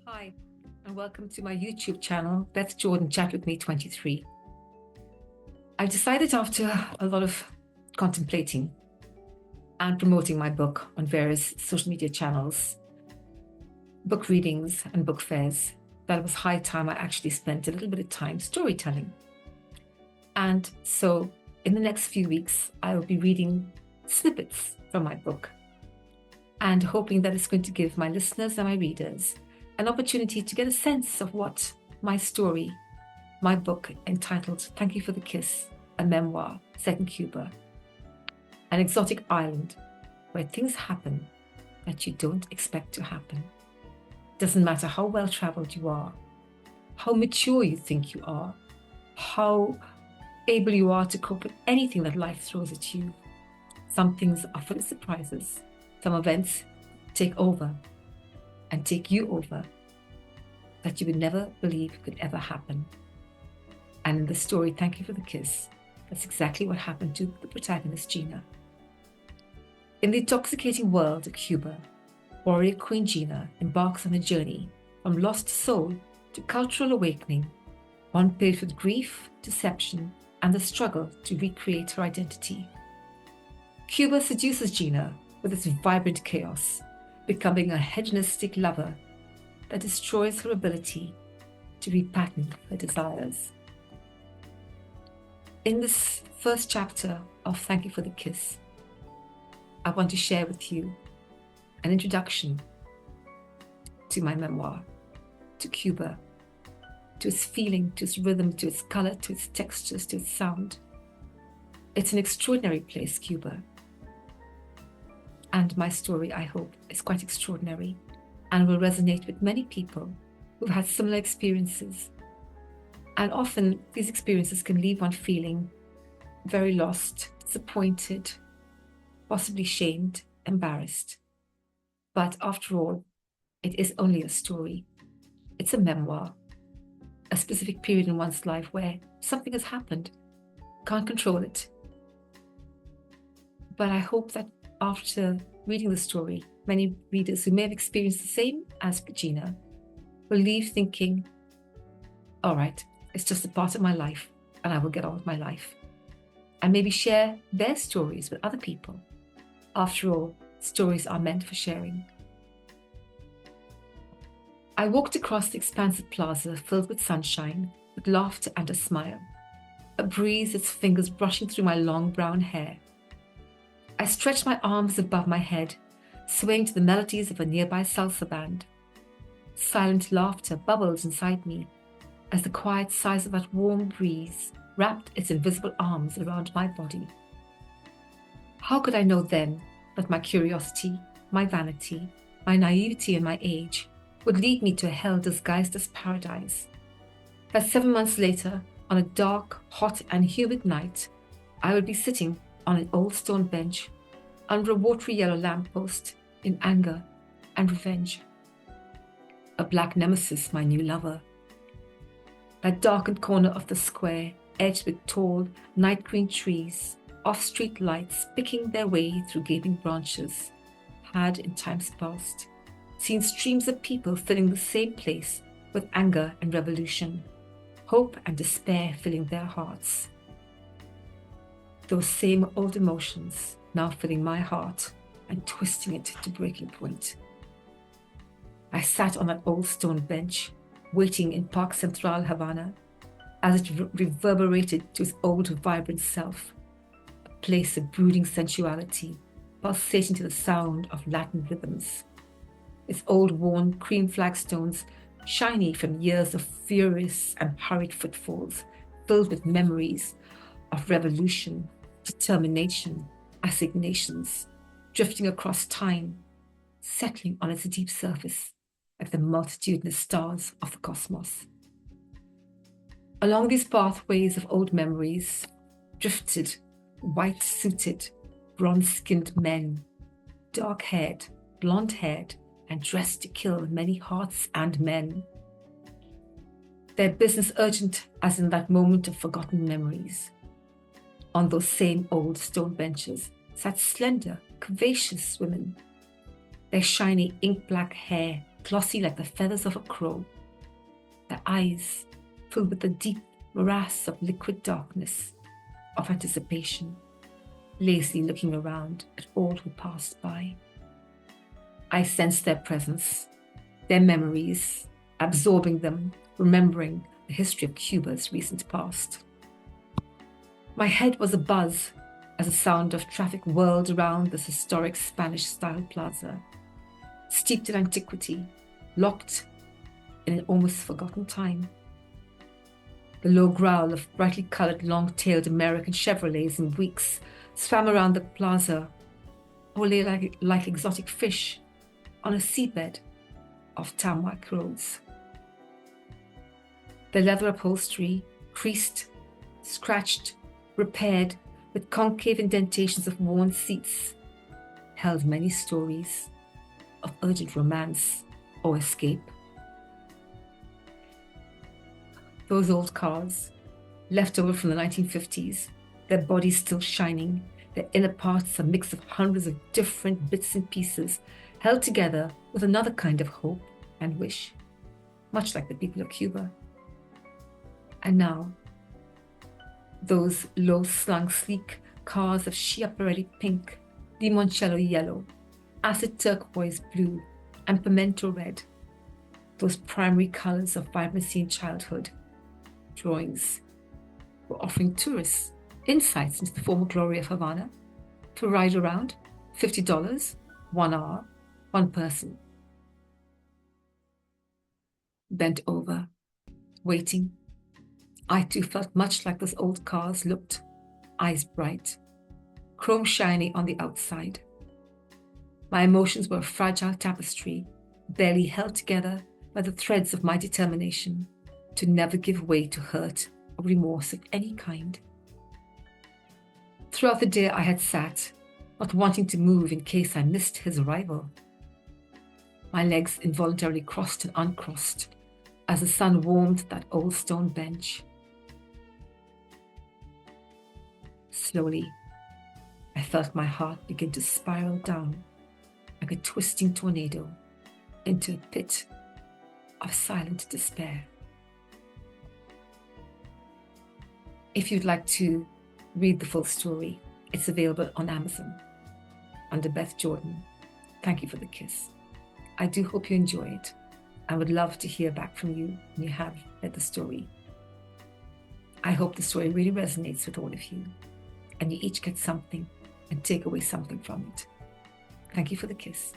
Hi, and welcome to my YouTube channel, Beth Jordan Chat With Me 23. I decided after a lot of contemplating and promoting my book on various social media channels, book readings and book fairs, that it was high time I actually spent a little bit of time storytelling. And so in the next few weeks, I will be reading snippets from my book and hoping that it's going to give my listeners and my readers an opportunity to get a sense of what my story, my book entitled Thank You for the Kiss, a Memoir set in Cuba, an exotic island where things happen that you don't expect to happen. Doesn't matter how well traveled you are, how mature you think you are, how able you are to cope with anything that life throws at you. Some things are full of surprises. Some events take over and take you over that you would never believe could ever happen. And in the story, Thank You for the Kiss, that's exactly what happened to the protagonist, Gina. In the intoxicating world of Cuba, warrior Queen Gina embarks on a journey from lost soul to cultural awakening, one filled with grief, deception, and the struggle to recreate her identity. Cuba seduces Gina with its vibrant chaos, becoming a hedonistic lover that destroys her ability to repattern her desires. In this first chapter of Thank You for the Kiss, I want to share with you an introduction to my memoir, to Cuba, to its feeling, to its rhythm, to its color, to its textures, to its sound. It's an extraordinary place, Cuba. And my story, I hope, is quite extraordinary and will resonate with many people who've had similar experiences. And often these experiences can leave one feeling very lost, disappointed, possibly shamed, embarrassed. But after all, it is only a story. It's a memoir, a specific period in one's life where something has happened, can't control it. But I hope that after reading the story, many readers who may have experienced the same as Gina will leave thinking, all right, it's just a part of my life and I will get on with my life. And maybe share their stories with other people. After all, stories are meant for sharing. I walked across the expansive plaza filled with sunshine, with laughter and a smile, a breeze, its fingers brushing through my long brown hair. I stretched my arms above my head, swaying to the melodies of a nearby salsa band. Silent laughter bubbled inside me as the quiet sighs of that warm breeze wrapped its invisible arms around my body. How could I know then that my curiosity, my vanity, my naivety and my age would lead me to a hell disguised as paradise? That 7 months later, on a dark, hot and humid night, I would be sitting on an old stone bench under a watery yellow lamppost in anger and revenge. A black nemesis, my new lover. That darkened corner of the square, edged with tall, night green trees, off-street lights picking their way through gaping branches, had, in times past, seen streams of people filling the same place with anger and revolution, hope and despair filling their hearts. Those same old emotions now filling my heart and twisting it to breaking point. I sat on that old stone bench, waiting in Park Central, Havana, as it reverberated to its old vibrant self, a place of brooding sensuality, pulsating to the sound of Latin rhythms. Its old worn cream flagstones, shiny from years of furious and hurried footfalls, filled with memories of revolution, determination, assignations, drifting across time, settling on its deep surface like the multitudinous stars of the cosmos. Along these pathways of old memories drifted white-suited, bronze-skinned men, dark-haired, blonde-haired, and dressed to kill many hearts and men. Their business urgent as in that moment of forgotten memories. On those same old stone benches sat slender, curvaceous women, their shiny ink-black hair glossy like the feathers of a crow, their eyes filled with the deep morass of liquid darkness, of anticipation, lazily looking around at all who passed by. I sensed their presence, their memories, absorbing them, remembering the history of Cuba's recent past. My head was abuzz as the sound of traffic whirled around this historic Spanish-style plaza, steeped in antiquity, locked in an almost forgotten time. The low growl of brightly colored, long-tailed American Chevrolets and Buicks swam around the plaza or lay like exotic fish on a seabed of tarmac roads. The leather upholstery, creased, scratched, repaired with concave indentations of worn seats, held many stories of urgent romance or escape. Those old cars, left over from the 1950s, their bodies still shining, their inner parts a mix of hundreds of different bits and pieces, held together with another kind of hope and wish, much like the people of Cuba. And now, those low-slung, sleek cars of Schiaparelli pink, limoncello yellow, acid turquoise blue, and pimento red, those primary colors of vibrancy in childhood, drawings, were offering tourists insights into the former glory of Havana to ride around, $50, 1 hour, one person. Bent over, waiting, I too felt much like those old cars looked, eyes bright, chrome shiny on the outside. My emotions were a fragile tapestry, barely held together by the threads of my determination to never give way to hurt or remorse of any kind. Throughout the day I had sat, not wanting to move in case I missed his arrival. My legs involuntarily crossed and uncrossed as the sun warmed that old stone bench. Slowly, I felt my heart begin to spiral down like a twisting tornado into a pit of silent despair. If you'd like to read the full story, it's available on Amazon under Beth Jordan. Thank you for the kiss. I do hope you enjoy it. I would love to hear back from you when you have read the story. I hope the story really resonates with all of you, and you each get something and take away something from it. Thank you for the kiss.